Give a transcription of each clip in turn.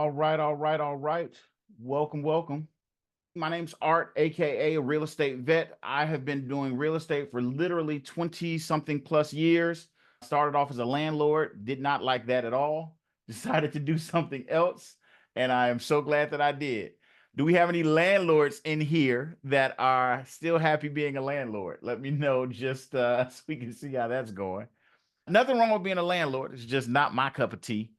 All right. Welcome. My name's Art, aka a real estate vet. I have been doing real estate for literally 20 something plus years. Started off as a landlord, did not like that at all. Decided to do something else, and I am so glad that I did. Do we have any landlords in here that are still happy being a landlord? Let me know just so we can see how that's going. Nothing wrong with being a landlord. It's just not my cup of tea.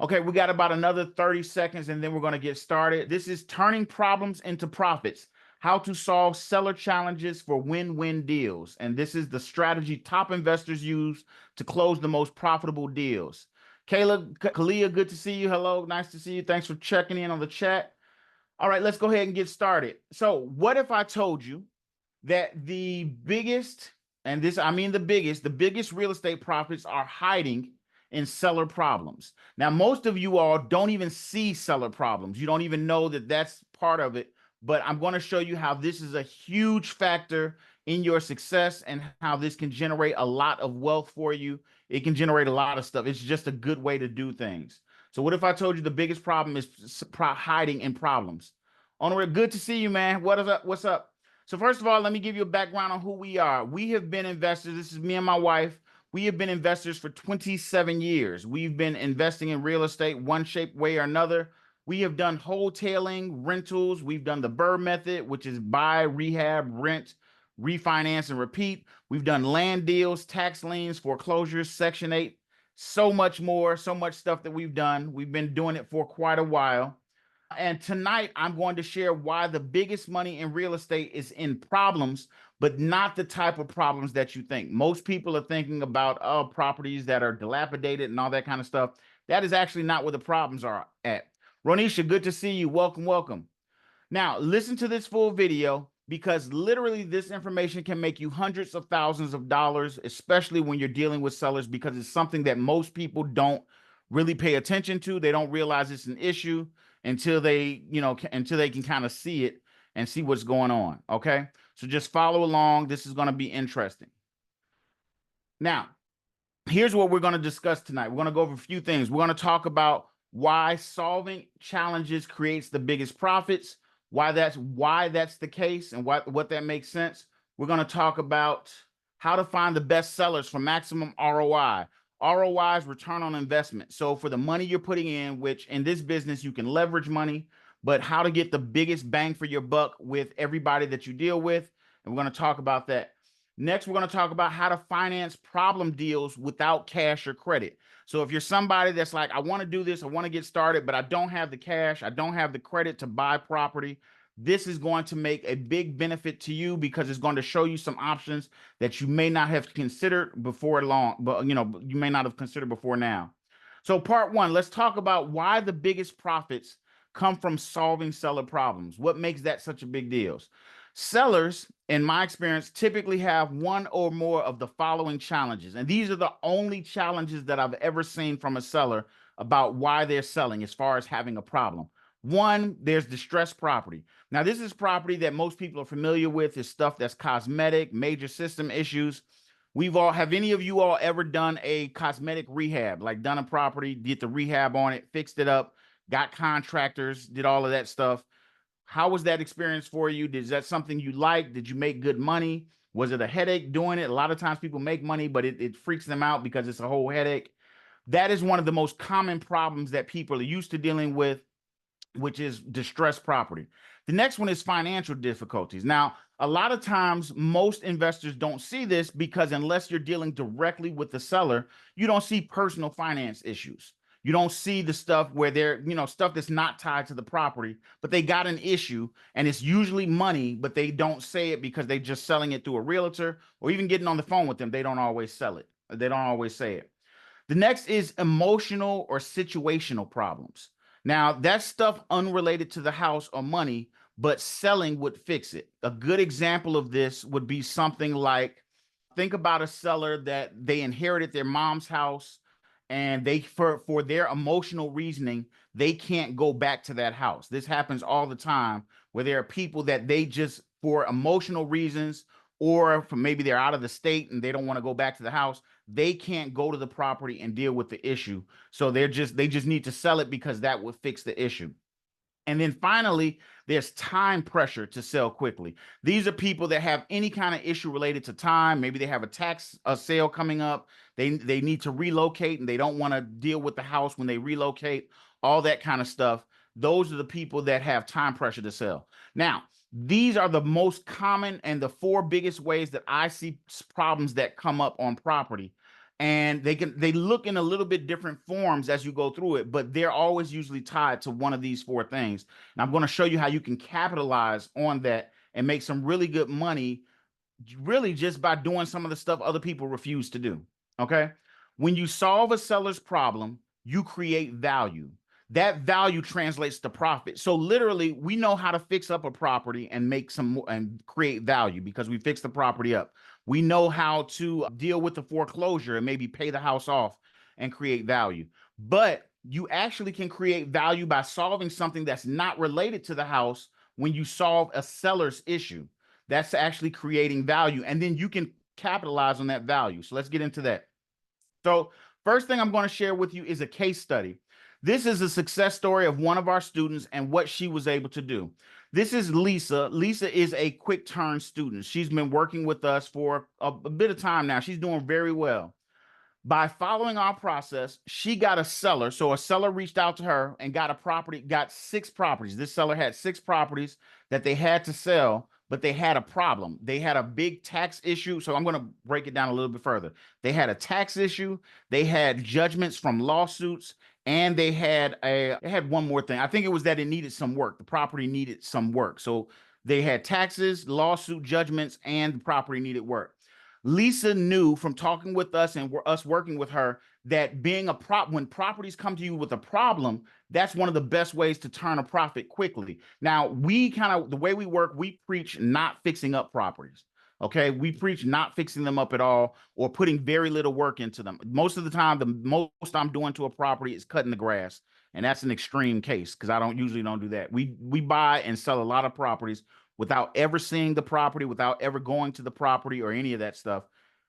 Okay, we got about another 30 seconds and then we're going to get started. This is turning problems into profits, how to solve seller challenges for win-win deals. And this is the strategy top investors use to close the most profitable deals. Kayla, Kalia, good to see you. Hello, nice to see you. Thanks for checking in on the chat. All right, let's go ahead and get started. So what if I told you that the biggest, and this, I mean the biggest real estate profits are hiding in seller problems. Now, most of you all don't even see seller problems. You don't even know that that's part of it, but I'm going to show you how this is a huge factor in your success and how this can generate a lot of wealth for you. It can generate a lot of stuff. It's just a good way to do things. So what if I told you the biggest problem is hiding in problems? Onward, good to see you, man. What is up? What's up? So first of all, let me give you a background on who we are. We have been investors. This is me and my wife. We have been investors for 27 years. We've been investing in real estate one shape, way, or another. We have done wholesaling, rentals. We've done the BRRRR method, which is buy, rehab, rent, refinance, and repeat. We've done land deals, tax liens, foreclosures, Section 8, so much more, so much stuff that we've done. We've been doing it for quite a while. And tonight I'm going to share why the biggest money in real estate is in problems, but not the type of problems that you think. Most people are thinking about properties that are dilapidated and all that kind of stuff. That is actually not where the problems are at. Ronisha, good to see you. Welcome. Now, listen to this full video because literally this information can make you hundreds of thousands of dollars, especially when you're dealing with sellers, because it's something that most people don't really pay attention to. They don't realize it's an issue until they, until they can kind of see it and see what's going on. Okay. So just follow along. This is going to be interesting. Now, here's what we're going to discuss tonight. We're going to go over a few things. We're going to talk about why solving challenges creates the biggest profits, why that's the case, and what that makes sense. We're going to talk about how to find the best sellers for maximum ROI. ROI is return on investment. So for the money you're putting in, which in this business you can leverage money, but how to get the biggest bang for your buck with everybody that you deal with. And we're going to talk about that. Next, we're going to talk about how to finance problem deals without cash or credit. So if you're somebody that's like, I want to do this, I want to get started, but I don't have the cash, I don't have the credit to buy property, this is going to make a big benefit to you because it's going to show you some options that you may not have considered before long, but you may not have considered before now. So part one, let's talk about why the biggest profits come from solving seller problems. What makes that such a big deal? Sellers, in my experience, typically have one or more of the following challenges. And these are the only challenges that I've ever seen from a seller about why they're selling as far as having a problem. One, there's distressed property. Now, this is property that most people are familiar with. Is stuff that's cosmetic, major system issues. Have any of you all ever done a cosmetic rehab, like done a property, did the rehab on it, fixed it up, got contractors, did all of that stuff? How was that experience for you? Is that something you liked? Did you make good money? Was it a headache doing it? A lot of times people make money, but it freaks them out because it's a whole headache. That is one of the most common problems that people are used to dealing with, which is distressed property. The next one is financial difficulties. Now, a lot of times, most investors don't see this because unless you're dealing directly with the seller, you don't see personal finance issues. You don't see the stuff where they're, stuff that's not tied to the property, but they got an issue and it's usually money, but they don't say it because they're just selling it through a realtor or even getting on the phone with them. They don't always sell it. They don't always say it. The next is emotional or situational problems. Now, that's stuff unrelated to the house or money, but selling would fix it. A good example of this would be something like, think about a seller that they inherited their mom's house and they, for their emotional reasoning, they can't go back to that house. This happens all the time where there are people that they just, for emotional reasons or from maybe they're out of the state and they don't want to go back to the house, they can't go to the property and deal with the issue. So they just need to sell it because that would fix the issue. And then finally, there's time pressure to sell quickly. These are people that have any kind of issue related to time. Maybe they have a sale coming up. They need to relocate and they don't want to deal with the house when they relocate, all that kind of stuff. Those are the people that have time pressure to sell. Now, these are the most common and the four biggest ways that I see problems that come up on property. And they look in a little bit different forms as you go through it, but they're always usually tied to one of these four things. And I'm going to show you how you can capitalize on that and make some really good money, really just by doing some of the stuff other people refuse to do. Okay. When you solve a seller's problem, you create value. That value translates to profit. So literally, we know how to fix up a property and make some and create value because we fix the property up. We know how to deal with the foreclosure and maybe pay the house off and create value. But you actually can create value by solving something that's not related to the house when you solve a seller's issue. That's actually creating value. And then you can capitalize on that value. So let's get into that. So first thing I'm going to share with you is a case study. This is a success story of one of our students and what she was able to do. This is Lisa. Lisa is a quick turn student. She's been working with us for a bit of time now. She's doing very well. By following our process, she got a seller. So a seller reached out to her and got a property, got 6 properties. This seller had 6 properties that they had to sell, but they had a problem. They had a big tax issue. So I'm going to break it down a little bit further. They had a tax issue. They had judgments from lawsuits, and they had one more thing. I think it was that it needed some work. The property needed some work. So they had taxes, lawsuit judgments, and the property needed work. Lisa knew from talking with us and us working with her that when properties come to you with a problem, that's one of the best ways to turn a profit quickly. Now, the way we work, we preach not fixing up properties. Okay, we preach not fixing them up at all or putting very little work into them. Most of the time, the most I'm doing to a property is cutting the grass, and that's an extreme case because I don't usually do that. We buy and sell a lot of properties without ever seeing the property, without ever going to the property or any of that stuff.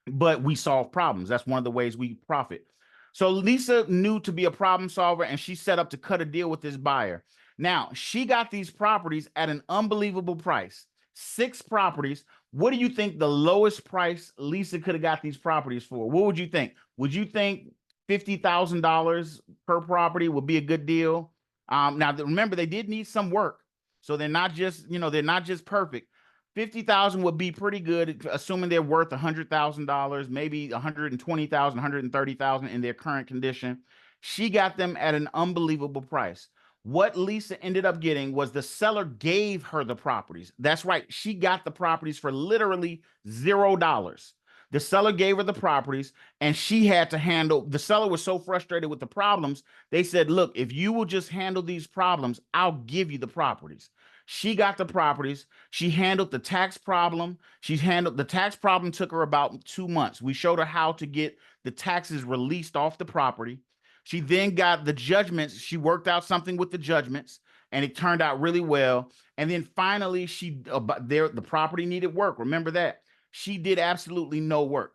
But we solve problems. That's one of the ways we profit. So Lisa knew to be a problem solver, and she set up to cut a deal with this buyer. Now, she got these properties at an unbelievable price. 6 properties. What do you think the lowest price Lisa could have got these properties for? What would you think? Would you think $50,000 per property would be a good deal? Now, remember, they did need some work. So they're not just, they're not just perfect. 50,000 would be pretty good, assuming they're worth $100,000, maybe 120,000, 130,000 in their current condition. She got them at an unbelievable price. What Lisa ended up getting was the seller gave her the properties. That's right. She got the properties for literally $0. The seller gave her the properties, and she had to handle. The seller was so frustrated with the problems, they said, look, if you will just handle these problems, I'll give you the properties. She got the properties. She handled the tax problem. The tax problem took her about 2 months. We showed her how to get the taxes released off the property. She then got the judgments. She worked out something with the judgments, and it turned out really well. And then finally, the property needed work. Remember that. She did absolutely no work.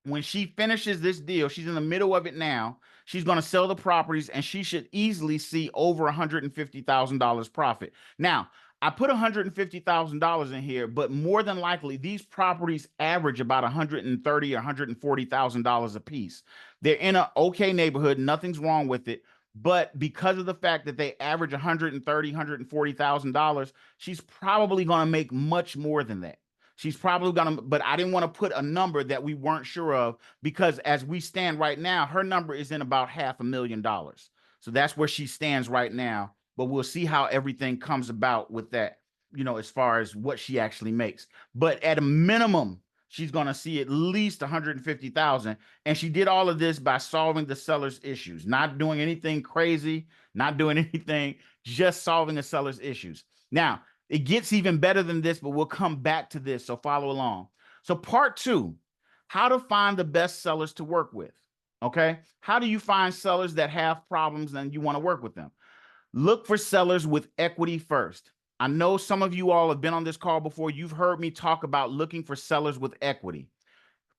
When she finishes this deal, she's in the middle of it now. She's going to sell the properties, and she should easily see over $150,000 profit. Now, I put $150,000 in here, but more than likely, these properties average about $130,000 or $140,000 a piece. They're in an okay neighborhood. Nothing's wrong with it. But because of the fact that they average $130,000, $140,000, she's probably going to make much more than that. She's probably gonna, but I didn't want to put a number that we weren't sure of, because as we stand right now, her number is in about $500,000. So that's where she stands right now. But we'll see how everything comes about with that, as far as what she actually makes. But at a minimum, she's gonna see at least 150,000. And she did all of this by solving the seller's issues, not doing anything crazy, not doing anything, just solving the seller's issues. Now, it gets even better than this, but we'll come back to this, so follow along. So part 2, how to find the best sellers to work with, okay? How do you find sellers that have problems and you want to work with them? Look for sellers with equity first. I know some of you all have been on this call before. You've heard me talk about looking for sellers with equity.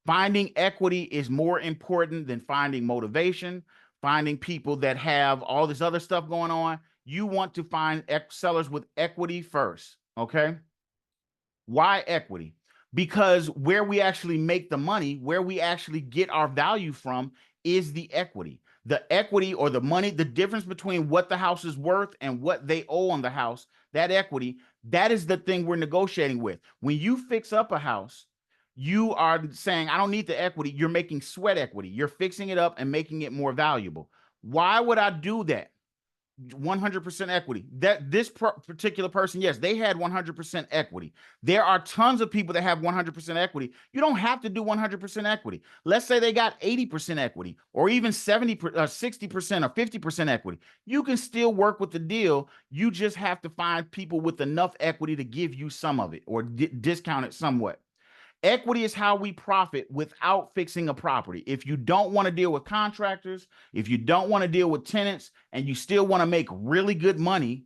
Finding equity is more important than finding motivation, finding people that have all this other stuff going on. You want to find sellers with equity first, okay? Why equity? Because where we actually make the money, where we actually get our value from is the equity. The equity or the money, the difference between what the house is worth and what they owe on the house, that equity, that is the thing we're negotiating with. When you fix up a house, you are saying, I don't need the equity. You're making sweat equity. You're fixing it up and making it more valuable. Why would I do that? 100% equity. That this particular person, yes, they had 100% equity. There are tons of people that have 100% equity. You don't have to do 100% equity. Let's say they got 80% equity or even 70 60% or 50% equity. You can still work with the deal. You just have to find people with enough equity to give you some of it or discount it somewhat. Equity is how we profit without fixing a property. If you don't want to deal with contractors, if you don't want to deal with tenants, and you still want to make really good money,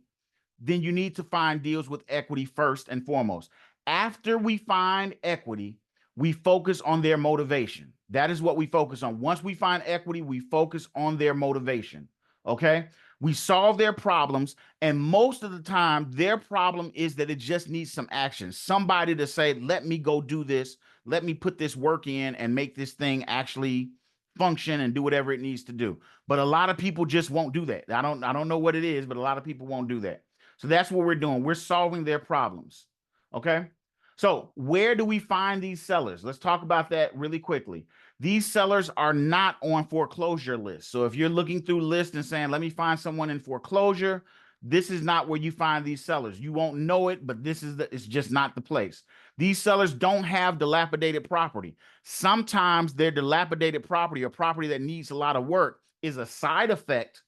then you need to find deals with equity first and foremost. After we find equity, we focus on their motivation. That is what we focus on. Once we find equity, we focus on their motivation. Okay? We solve their problems, and most of the time, their problem is that it just needs some action. Somebody to say, let me go do this, let me put this work in and make this thing actually function and do whatever it needs to do. But a lot of people just won't do that. I don't know what it is, but a lot of people won't do that. So that's what we're doing. We're solving their problems. Okay? So where do we find these sellers? Let's talk about that really quickly. These sellers are not on foreclosure lists. So if you're looking through lists and saying, let me find someone in foreclosure, this is not where you find these sellers. You won't know it, but it's just not the place. These sellers don't have dilapidated property. Sometimes their dilapidated property or property that needs a lot of work is a side effect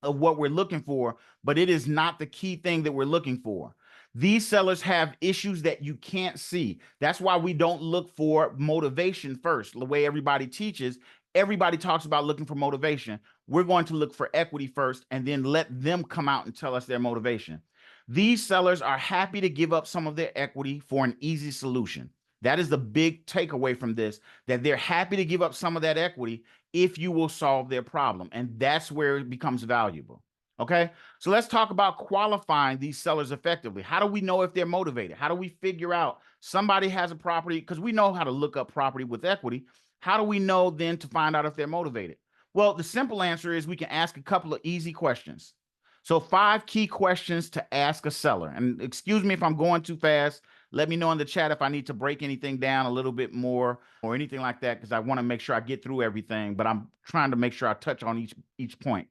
of what we're looking for, but it is not the key thing that we're looking for. These sellers have issues that you can't see. That's why we don't look for motivation first. The way everybody teaches, everybody talks about looking for motivation. We're going to look for equity first and then let them come out and tell us their motivation. These sellers are happy to give up some of their equity for an easy solution. That is the big takeaway from this, that they're happy to give up some of that equity if you will solve their problem. And that's where it becomes valuable. Okay, so let's talk about qualifying these sellers effectively. How do we know if they're motivated? How do we figure out somebody has a property? Because we know how to look up property with equity. How do we know then to find out if they're motivated? Well, the simple answer is we can ask a couple of easy questions. So 5 key questions to ask a seller. And excuse me if I'm going too fast. Let me know in the chat if I need to break anything down a little bit more or anything like that, because I want to make sure I get through everything, but I'm trying to make sure I touch on each point.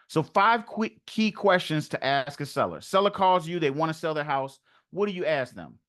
So 5 quick key questions to ask a seller. Seller calls you, they want to sell their house. What do you ask them?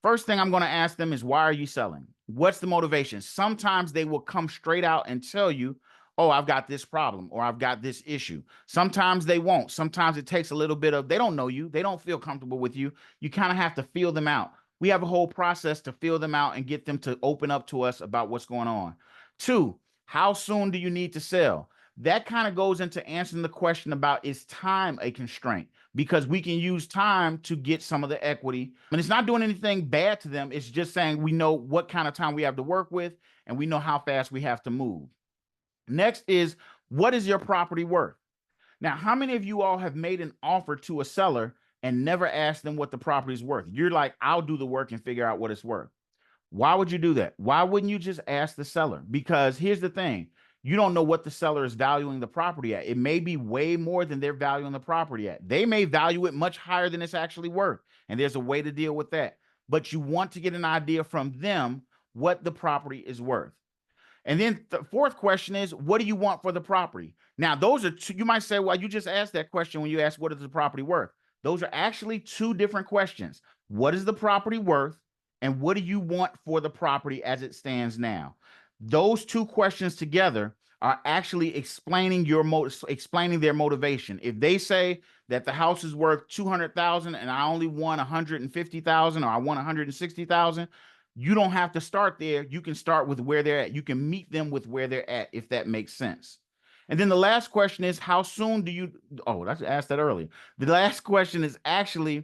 First thing I'm going to ask them is, why are you selling? What's the motivation? Sometimes they will come straight out and tell you, oh, I've got this problem or I've got this issue. Sometimes they won't. Sometimes it takes a little bit of, they don't know you. They don't feel comfortable with you. You kind of have to feel them out. We have a whole process to feel them out and get them to open up to us about what's going on. 2, how soon do you need to sell? That kind of goes into answering the question about, is time a constraint? Because we can use time to get some of the equity. And it's not doing anything bad to them. It's just saying we know what kind of time we have to work with and we know how fast we have to move. Next is, what is your property worth? Now, how many of you all have made an offer to a seller and never asked them what the property is worth? You're like, I'll do the work and figure out what it's worth. Why would you do that? Why wouldn't you just ask the seller? Because here's the thing. You don't know what the seller is valuing the property at. It may be way more than they're valuing the property at. They may value it much higher than it's actually worth. And there's a way to deal with that. But you want to get an idea from them what the property is worth. And then the 4th question is, what do you want for the property? Now, those are 2, you might say, well, you just asked that question when you asked, what is the property worth? Those are actually 2 different questions. What is the property worth? And what do you want for the property as it stands now? Those 2 questions together are actually explaining their motivation. If they say that the house is worth 200,000 and I only want 150,000 or I want 160,000, you don't have to start there. You can start with where they're at. You can meet them with where they're at, if that makes sense. And then the last question is, how soon do you, oh, I asked that earlier. The last question is actually,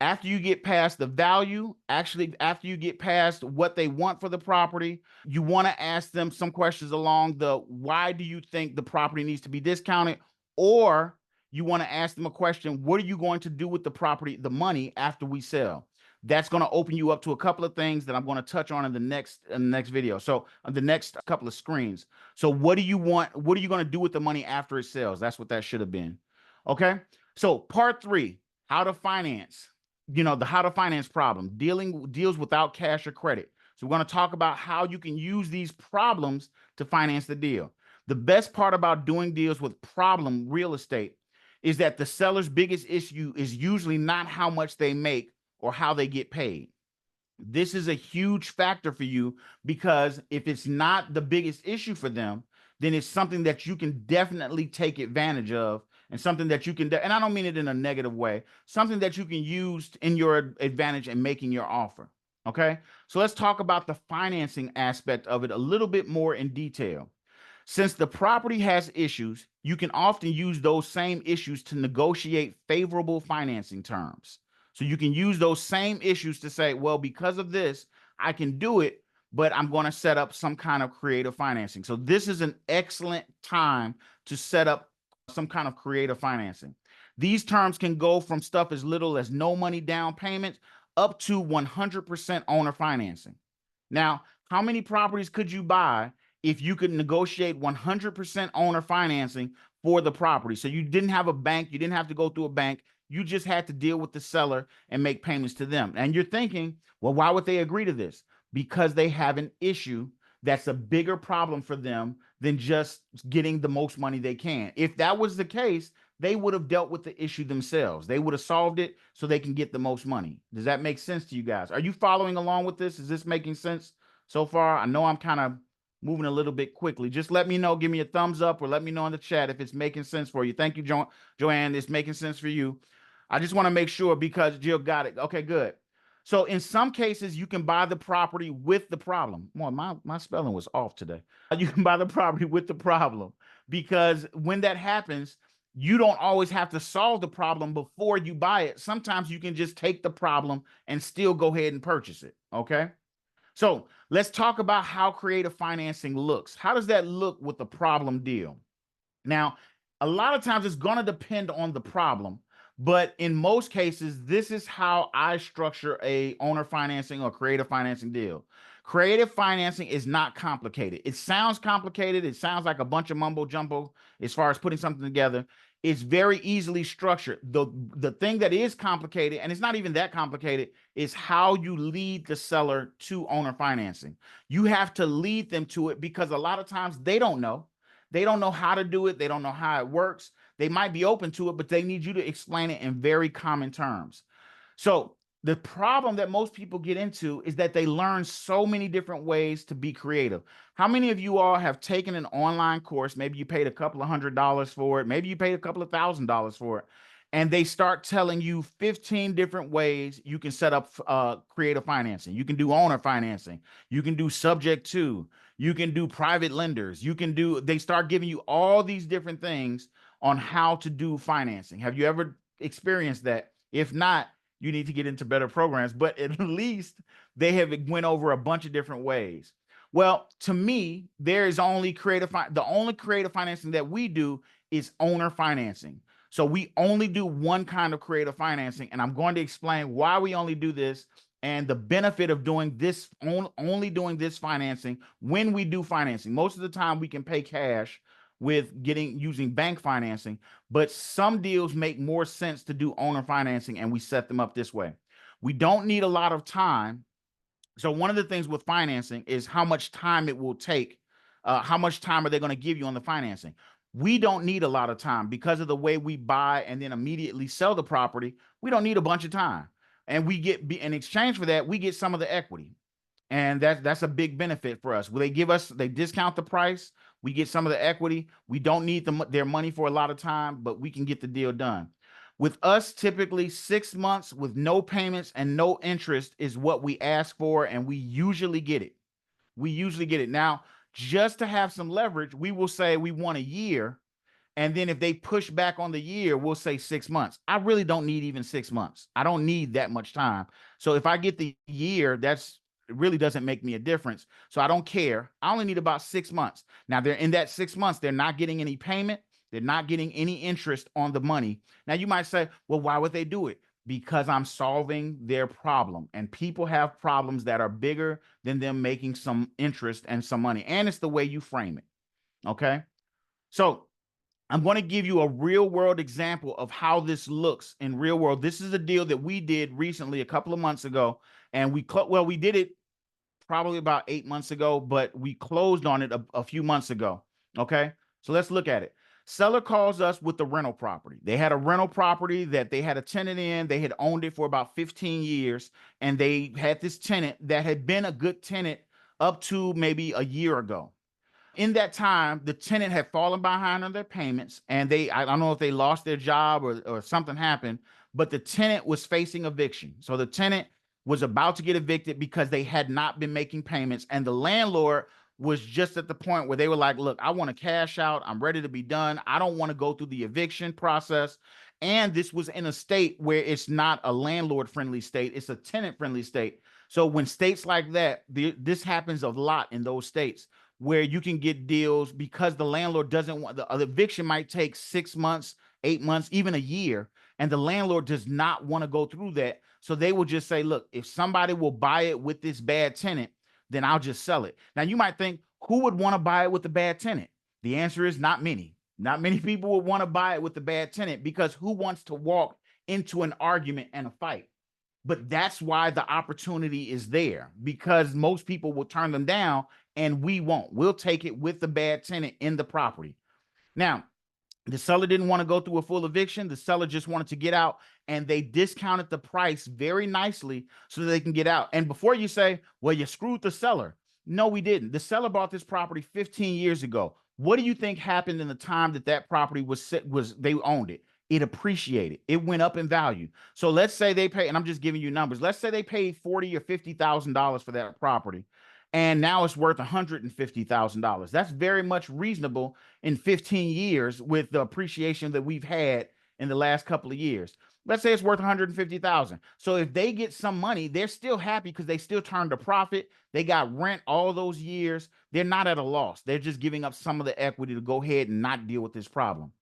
After you get past the value, actually, after you get past what they want for the property, you want to ask them some questions along the why do you think the property needs to be discounted? Or you want to ask them a question, what are you going to do with the property, the money after we sell? That's going to open you up to a couple of things that I'm going to touch on in the next video. So the next couple of screens. So what do you want? What are you going to do with the money after it sells? That's what that should have been. Okay. So part 3, how to finance. The how to finance problem, deals without cash or credit. So we're going to talk about how you can use these problems to finance the deal. The best part about doing deals with problem real estate is that the seller's biggest issue is usually not how much they make or how they get paid. This is a huge factor for you, because if it's not the biggest issue for them, then it's something that you can definitely take advantage of, and something that you can, and I don't mean it in a negative way, something that you can use in your advantage in making your offer. Okay. So let's talk about the financing aspect of it a little bit more in detail. Since the property has issues, you can often use those same issues to negotiate favorable financing terms. So you can use those same issues to say, well, because of this, I can do it, but I'm going to set up some kind of creative financing. So this is an excellent time to set up some kind of creative financing. These terms can go from stuff as little as no money down payment up to 100% owner financing. Now, how many properties could you buy if you could negotiate 100% owner financing for the property? So you didn't have a bank, you didn't have to go through a bank, you just had to deal with the seller and make payments to them. And you're thinking, well, why would they agree to this? Because they have an issue that's a bigger problem for them than just getting the most money they can. If that was the case, they would have dealt with the issue themselves. They would have solved it so they can get the most money. Does that make sense to you guys? Are you following along with this? Is this making sense so far? I know I'm kind of moving a little bit quickly. Just let me know. Give me a thumbs up, or let me know in the chat if it's making sense for you. Thank you, Joanne. It's making sense for you. I just want to make sure, because Jill got it. Okay, good. So in some cases, you can buy the property with the problem. Boy, my spelling was off today. You can buy the property with the problem, because when that happens, you don't always have to solve the problem before you buy it. Sometimes you can just take the problem and still go ahead and purchase it. Okay. So let's talk about how creative financing looks. How does that look with the problem deal? Now, a lot of times it's going to depend on the problem, but in most cases, this is how I structure a owner financing or creative financing deal. Creative financing is not complicated. It sounds complicated. It sounds like a bunch of mumbo jumbo as far as putting something together. It's very easily structured. The thing that is complicated, and it's not even that complicated, is how you lead the seller to owner financing. You have to lead them to it, because a lot of times they don't know. They don't know how to do it. They don't know how it works. They might be open to it, but they need you to explain it in very common terms. So the problem that most people get into is that they learn so many different ways to be creative. How many of you all have taken an online course? Maybe you paid a couple of $100s for it. Maybe you paid a couple of $1,000s for it. And they start telling you 15 different ways you can set up creative financing. You can do owner financing. You can do subject to. You can do private lenders. They start giving you all these different things on how to do financing. Have you ever experienced that? If not, you need to get into better programs, but at least they have went over a bunch of different ways. Well, to me, there is only the only creative financing that we do is owner financing. So we only do one kind of creative financing, and I'm going to explain why we only do this and the benefit of doing this, only doing this financing when we do financing. Most of the time we can pay cash with using bank financing, but some deals make more sense to do owner financing, and we set them up this way. We don't need a lot of time. So one of the things with financing is how much time it will take. How much time are they going to give you on the financing? We don't need a lot of time because of the way we buy and then immediately sell the property. We don't need a bunch of time. And we get, in exchange for that, we get some of the equity. And that's a big benefit for us. They discount the price. We get some of the equity. We don't need their money for a lot of time, but we can get the deal done. With us, typically 6 months with no payments and no interest is what we ask for, and we usually get it. We usually get it. Now, just to have some leverage, we will say we want a year, And then if they push back on the year, we'll say 6 months. I really don't need even 6 months. I don't need that much time. So if I get the year, it really doesn't make me a difference. So I don't care. I only need about 6 months. Now they're in that 6 months, they're not getting any payment. They're not getting any interest on the money. Now you might say, well, why would they do it? Because I'm solving their problem. And people have problems that are bigger than them making some interest and some money. And it's the way you frame it. Okay. So I'm going to give you a real world example of how this looks in real world. This is a deal that we did recently, a couple of months ago, and we did it probably about 8 months ago, but we closed on it a few months ago. Okay, so let's look at it. Seller calls us with the rental property. They had a rental property that they had a tenant in. They had owned it for about 15 years, and they had this tenant that had been a good tenant up to maybe a year ago. In that time, the tenant had fallen behind on their payments, and I don't know if they lost their job or something happened, but the tenant was facing eviction. So the tenant was about to get evicted because they had not been making payments, and the landlord was just at the point where they were like, look, I want to cash out. I'm ready to be done. I don't want to go through the eviction process. And this was in a state where it's not a landlord friendly state, it's a tenant friendly state. So when states like that, this happens a lot in those states where you can get deals because the landlord doesn't want the eviction might take 6 months, 8 months, even a year. And the landlord does not want to go through that. So they will just say, look, if somebody will buy it with this bad tenant, then I'll just sell it. Now you might think, who would want to buy it with the bad tenant? The answer is not many. Not many people would want to buy it with the bad tenant, because who wants to walk into an argument and a fight? But that's why the opportunity is there, because most people will turn them down and we won't. We'll take it with the bad tenant in the property. Now, the seller didn't want to go through a full eviction. The seller just wanted to get out, and they discounted the price very nicely so that they can get out. And before you say, well, you screwed the seller. No, we didn't. The seller bought this property 15 years ago. What do you think happened in the time that property was they owned it? It appreciated. It went up in value. So let's say they pay, and I'm just giving you numbers. Let's say they paid $40,000 or $50,000 for that property, and now it's worth $150,000. That's very much reasonable in 15 years with the appreciation that we've had in the last couple of years. Let's say it's worth 150,000. So if they get some money, they're still happy because they still turned a profit. They got rent all those years. They're not at a loss. They're just giving up some of the equity to go ahead and not deal with this problem.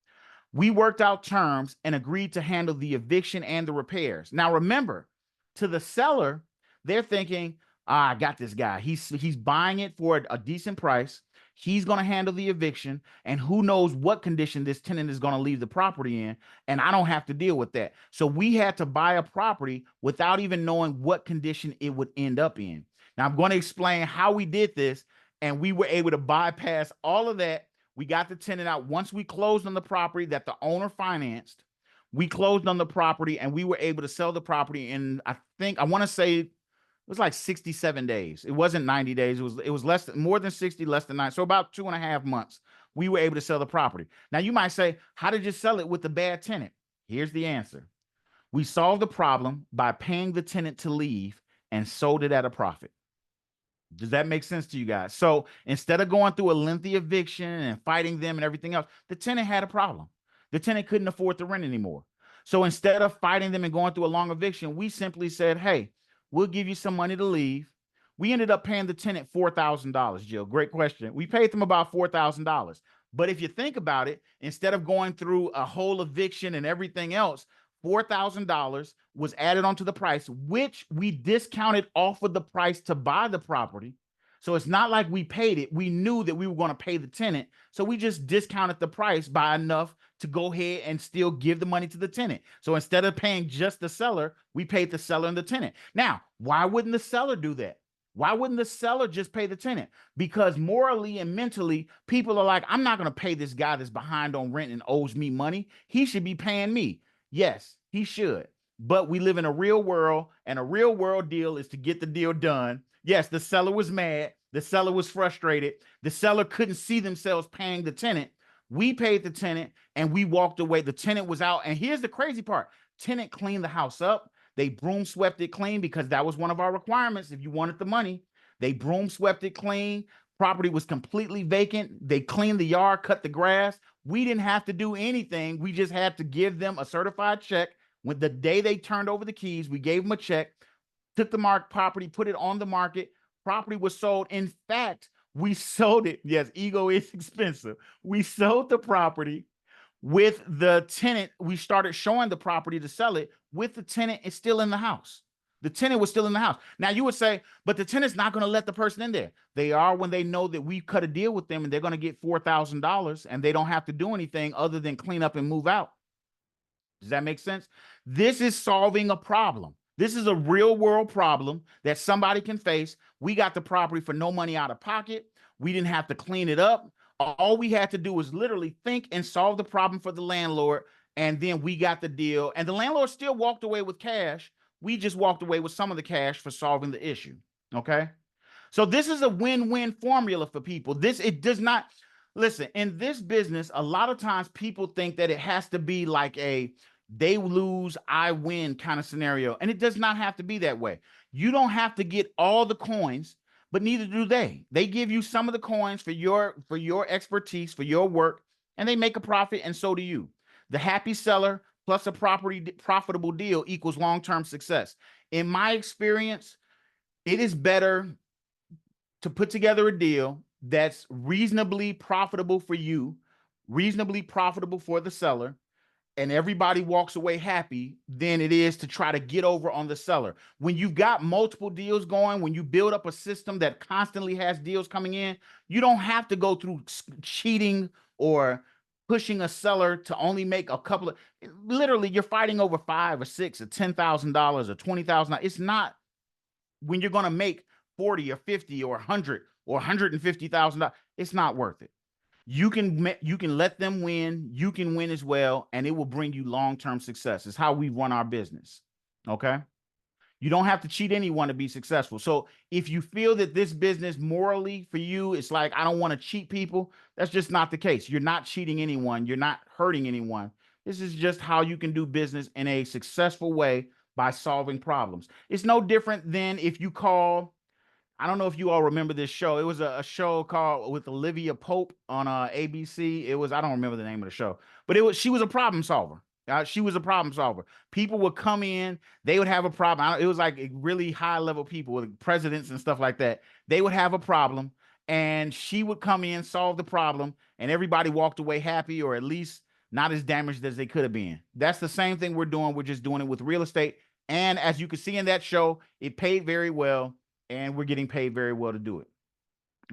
We worked out terms and agreed to handle the eviction and the repairs. Now, remember, to the seller, they're thinking, I got this guy. He's buying it for a decent price. He's going to handle the eviction, and who knows what condition this tenant is going to leave the property in, and I don't have to deal with that. So we had to buy a property without even knowing what condition it would end up in. Now, I'm going to explain how we did this, and we were able to bypass all of that. We got the tenant out. Once we closed on the property that the owner financed, we closed on the property, and we were able to sell the property in, I want to say it was like 67 days. It wasn't 90 days. It was more than 60, less than 9. So about 2.5 months, we were able to sell the property. Now you might say, how did you sell it with the bad tenant? Here's the answer. We solved the problem by paying the tenant to leave and sold it at a profit. Does that make sense to you guys? So instead of going through a lengthy eviction and fighting them and everything else, the tenant had a problem. The tenant couldn't afford the rent anymore. So instead of fighting them and going through a long eviction, we simply said, hey, we'll give you some money to leave. We ended up paying the tenant $4,000, Jill. Great question. We paid them about $4,000. But if you think about it, instead of going through a whole eviction and everything else, $4,000 was added onto the price, which we discounted off of the price to buy the property. So it's not like we paid it. We knew that we were going to pay the tenant. So we just discounted the price by enough to go ahead and still give the money to the tenant. So instead of paying just the seller, we paid the seller and the tenant. Now, why wouldn't the seller do that? Why wouldn't the seller just pay the tenant? Because morally and mentally, people are like, I'm not going to pay this guy that's behind on rent and owes me money. He should be paying me. Yes, he should. But we live in a real world, and a real world deal is to get the deal done. Yes, the seller was mad. The seller was frustrated. The seller couldn't see themselves paying the tenant. We paid the tenant and we walked away. The tenant was out. And here's the crazy part. Tenant cleaned the house up. They broom swept it clean because that was one of our requirements. If you wanted the money, they broom swept it clean. Property was completely vacant. They cleaned the yard, cut the grass, We didn't have to do anything. We just had to give them a certified check. When the day they turned over the keys, we gave them a check, took the property, put it on the market. Property was sold. In fact, we sold it. Yes, ego is expensive. We sold the property with the tenant. We started showing the property to sell it with the tenant. It's still in the house. The tenant was still in the house. Now you would say, but the tenant's not going to let the person in there. They are when they know that we cut a deal with them and they're going to get $4,000 and they don't have to do anything other than clean up and move out. Does that make sense? This is solving a problem. This is a real world problem that somebody can face. We got the property for no money out of pocket. We didn't have to clean it up. All we had to do was literally think and solve the problem for the landlord. And then we got the deal. And the landlord still walked away with cash. We just walked away with some of the cash for solving the issue. Okay. So this is a win-win formula for people. It does not, listen, in this business, a lot of times people think that it has to be like a they lose, I win kind of scenario. And it does not have to be that way. You don't have to get all the coins, but neither do they. They give you some of the coins for your expertise, for your work, and they make a profit, and so do you. The happy seller plus a profitable deal equals long-term success. In my experience, it is better to put together a deal that's reasonably profitable for you, reasonably profitable for the seller, and everybody walks away happy than it is to try to get over on the seller. When you've got multiple deals going, when you build up a system that constantly has deals coming in, you don't have to go through cheating or pushing a seller to only make a couple of, literally you're fighting over $5 or $6 or $10,000 or $20,000. It's not when you're going to make 40 or 50 or 100 or $150,000. It's not worth it. You can let them win. You can win as well, and it will bring you long-term success. It's how we run our business. Okay. You don't have to cheat anyone to be successful. So if you feel that this business morally for you, it's like, I don't want to cheat people, that's just not the case. You're not cheating anyone. You're not hurting anyone. This is just how you can do business in a successful way by solving problems. It's no different than if you call, I don't know if you all remember this show. It was a show called with Olivia Pope on ABC. It was, I don't remember the name of the show, but she was a problem solver. She was a problem solver. People would come in, they would have a problem. It was like really high level people with presidents and stuff like that. They would have a problem and she would come in, solve the problem, and everybody walked away happy, or at least not as damaged as they could have been. That's the same thing we're doing. We're just doing it with real estate. And as you can see in that show, it paid very well. And we're getting paid very well to do it.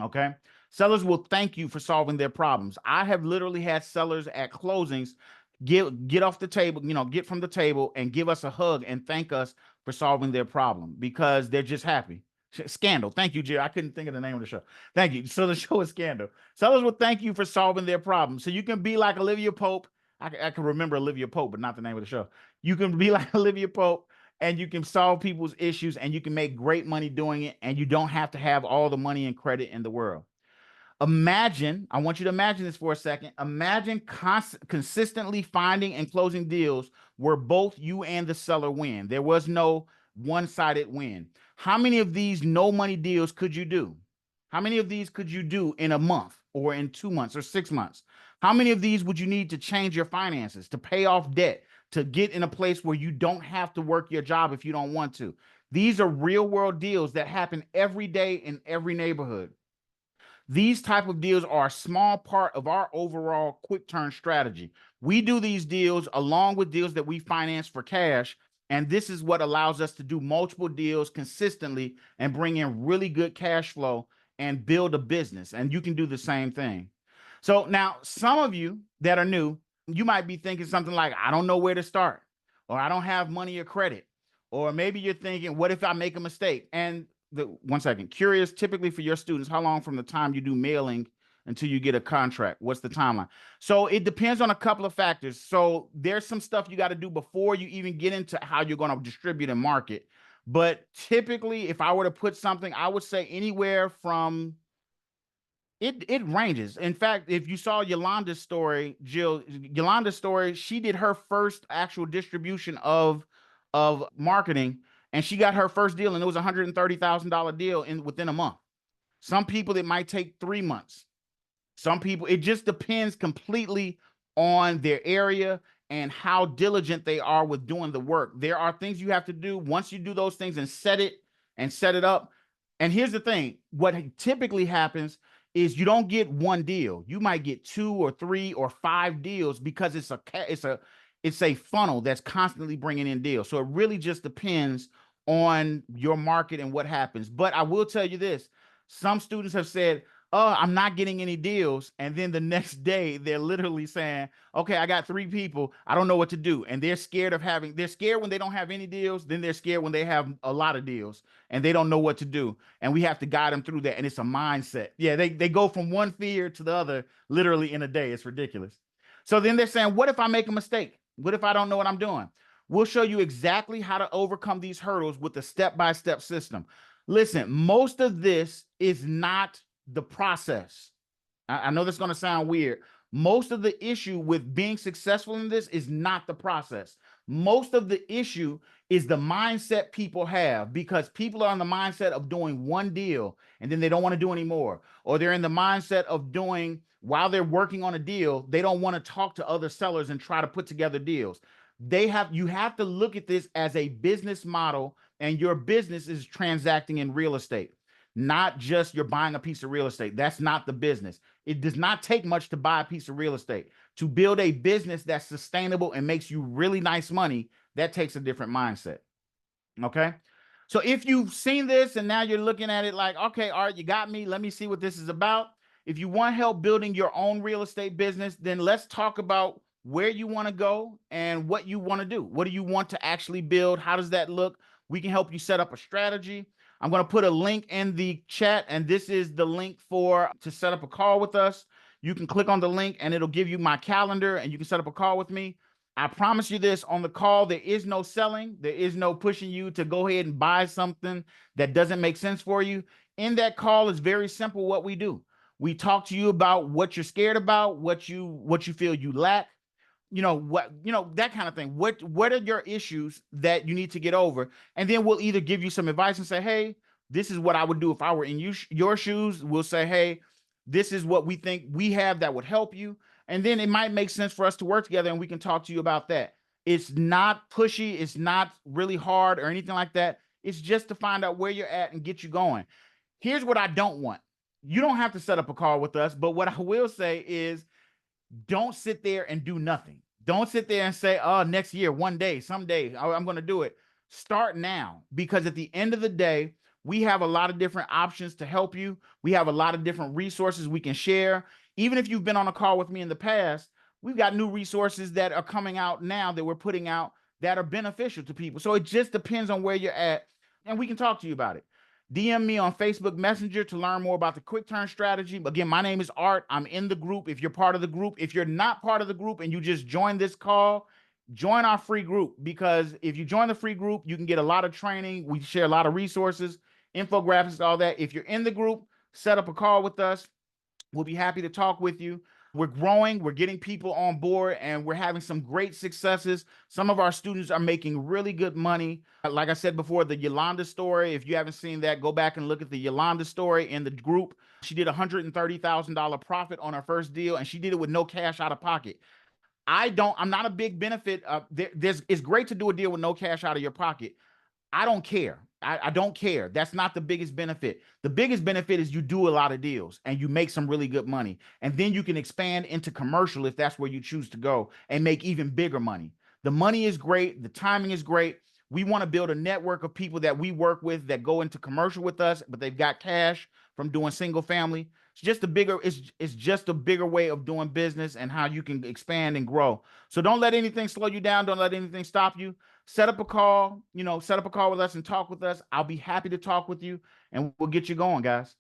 Okay. Sellers will thank you for solving their problems. I have literally had sellers at closings get off the table, get from the table and give us a hug and thank us for solving their problem because they're just happy. Scandal. Thank you, Jerry. I couldn't think of the name of the show. Thank you. So the show is Scandal. Sellers will thank you for solving their problem. So you can be like Olivia Pope. I can remember Olivia Pope, but not the name of the show. You can be like Olivia Pope, and you can solve people's issues, and you can make great money doing it, and you don't have to have all the money and credit in the world. Imagine, I want you to imagine this for a second. Imagine consistently finding and closing deals where both you and the seller win. There was no one-sided win. How many of these no money deals could you do? How many of these could you do in a month or in 2 months or 6 months? How many of these would you need to change your finances, to pay off debt, to get in a place where you don't have to work your job if you don't want to? These are real world deals that happen every day in every neighborhood. These type of deals are a small part of our overall quick turn strategy. We do these deals along with deals that we finance for cash. And this is what allows us to do multiple deals consistently and bring in really good cash flow and build a business. And you can do the same thing. So now some of you that are new, you might be thinking something like, I don't know where to start, or I don't have money or credit. Or maybe you're thinking, what if I make a mistake? And 1 second, curious, typically for your students, how long from the time you do mailing until you get a contract? What's the timeline? So it depends on a couple of factors. So there's some stuff you got to do before you even get into how you're going to distribute and market. But typically, if I were to put something, I would say anywhere from, it ranges. In fact, if you saw Yolanda's story, Yolanda's story, she did her first actual distribution of marketing, and she got her first deal, and it was $130,000 deal within a month. Some people, it might take 3 months. Some people, it just depends completely on their area and how diligent they are with doing the work. There are things you have to do. Once you do those things and set it up. And here's the thing, what typically happens is you don't get one deal. You might get 2 or 3 or 5 deals because it's a funnel that's constantly bringing in deals. So it really just depends on your market and what happens. But I will tell you this, some students have said, oh, I'm not getting any deals. And then the next day, they're literally saying, okay, I got 3 people. I don't know what to do. And they're scared when they don't have any deals. Then they're scared when they have a lot of deals and they don't know what to do. And we have to guide them through that. And it's a mindset. Yeah, they go from one fear to the other literally in a day. It's ridiculous. So then they're saying, what if I make a mistake? What if I don't know what I'm doing? We'll show you exactly how to overcome these hurdles with a step-by-step system. Listen, most of this is not the process. I know that's going to sound weird. Most of the issue with being successful in this is not the process. Most of the issue is the mindset people have, because people are in the mindset of doing one deal and then they don't want to do any more. Or they're in the mindset of doing, while they're working on a deal, they don't want to talk to other sellers and try to put together deals. You have to look at this as a business model, and your business is transacting in real estate, not just you're buying a piece of real estate. That's not the business. It does not take much to buy a piece of real estate. To build a business that's sustainable and makes you really nice money, that takes a different mindset. Okay. So if you've seen this and now you're looking at it like, okay, all right, you got me. Let me see what this is about. If you want help building your own real estate business, then let's talk about where you want to go and what you want to do. What do you want to actually build? How does that look? We can help you set up a strategy. I'm going to put a link in the chat, and this is the link to set up a call with us. You can click on the link and it'll give you my calendar and you can set up a call with me. I promise you this, on the call, there is no selling. There is no pushing you to go ahead and buy something that doesn't make sense for you. In that call, is very simple what we do. We talk to you about what you're scared about, what you feel you lack, that kind of thing. What are your issues that you need to get over? And then we'll either give you some advice and say, hey, this is what I would do if I were in your shoes. We'll say, hey, this is what we think we have that would help you. And then it might make sense for us to work together and we can talk to you about that. It's not pushy. It's not really hard or anything like that. It's just to find out where you're at and get you going. Here's what I don't want. You don't have to set up a call with us, but what I will say is, don't sit there and do nothing. Don't sit there and say, oh, next year, one day, someday, I'm going to do it. Start now, because at the end of the day, we have a lot of different options to help you. We have a lot of different resources we can share. Even if you've been on a call with me in the past, we've got new resources that are coming out now that we're putting out that are beneficial to people. So it just depends on where you're at, and we can talk to you about it. DM me on Facebook Messenger to learn more about the quick turn strategy. Again, my name is Art. I'm in the group. If you're part of the group, if you're not part of the group and you just joined this call, join our free group, because if you join the free group, you can get a lot of training. We share a lot of resources, infographics, all that. If you're in the group, set up a call with us. We'll be happy to talk with you. We're growing, we're getting people on board, and we're having some great successes. Some of our students are making really good money. Like I said before, the Yolanda story, if you haven't seen that, go back and look at the Yolanda story in the group. She did $130,000 profit on her first deal, and she did it with no cash out of pocket. I'm not a big benefit. It's great to do a deal with no cash out of your pocket. I don't care. I don't care. That's not the biggest benefit. The biggest benefit is you do a lot of deals and you make some really good money. And then you can expand into commercial if that's where you choose to go and make even bigger money. The money is great. The timing is great. We want to build a network of people that we work with that go into commercial with us, but they've got cash from doing single family. It's just a bigger way of doing business and how you can expand and grow. So don't let anything slow you down. Don't let anything stop you. Set up a call with us and talk with us. I'll be happy to talk with you and we'll get you going, guys.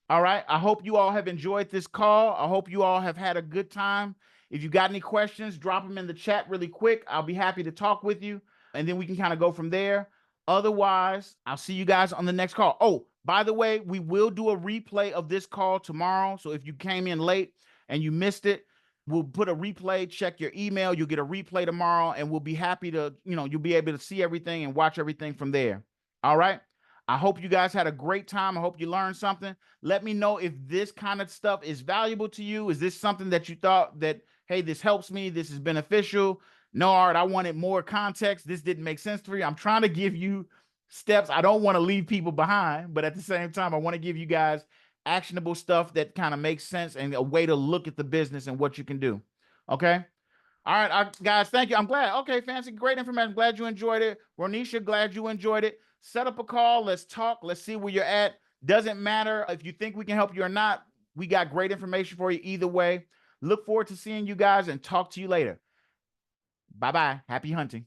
All right. I hope you all have enjoyed this call. I hope you all have had a good time. If you got any questions, drop them in the chat really quick. I'll be happy to talk with you, and then we can kind of go from there. Otherwise, I'll see you guys on the next call. Oh, by the way, we will do a replay of this call tomorrow. So if you came in late and you missed it, we'll put a replay. Check your email. You'll get a replay tomorrow, and we'll be happy to, you'll be able to see everything and watch everything from there. All right. I hope you guys had a great time. I hope you learned something. Let me know if this kind of stuff is valuable to you. Is this something that you thought that, hey, this helps me, this is beneficial? No, Art, I wanted more context. This didn't make sense for you. I'm trying to give you steps. I don't want to leave people behind, but at the same time, I want to give you guys actionable stuff that kind of makes sense and a way to look at the business and what you can do. Okay. All right, guys, thank you. I'm glad. Okay, Fancy, great information. Glad you enjoyed it. Ronisha, glad you enjoyed it. Set up a call. Let's talk. Let's see where you're at. Doesn't matter if you think we can help you or not. We got great information for you either way. Look forward to seeing you guys and talk to you later. Bye-bye. Happy hunting.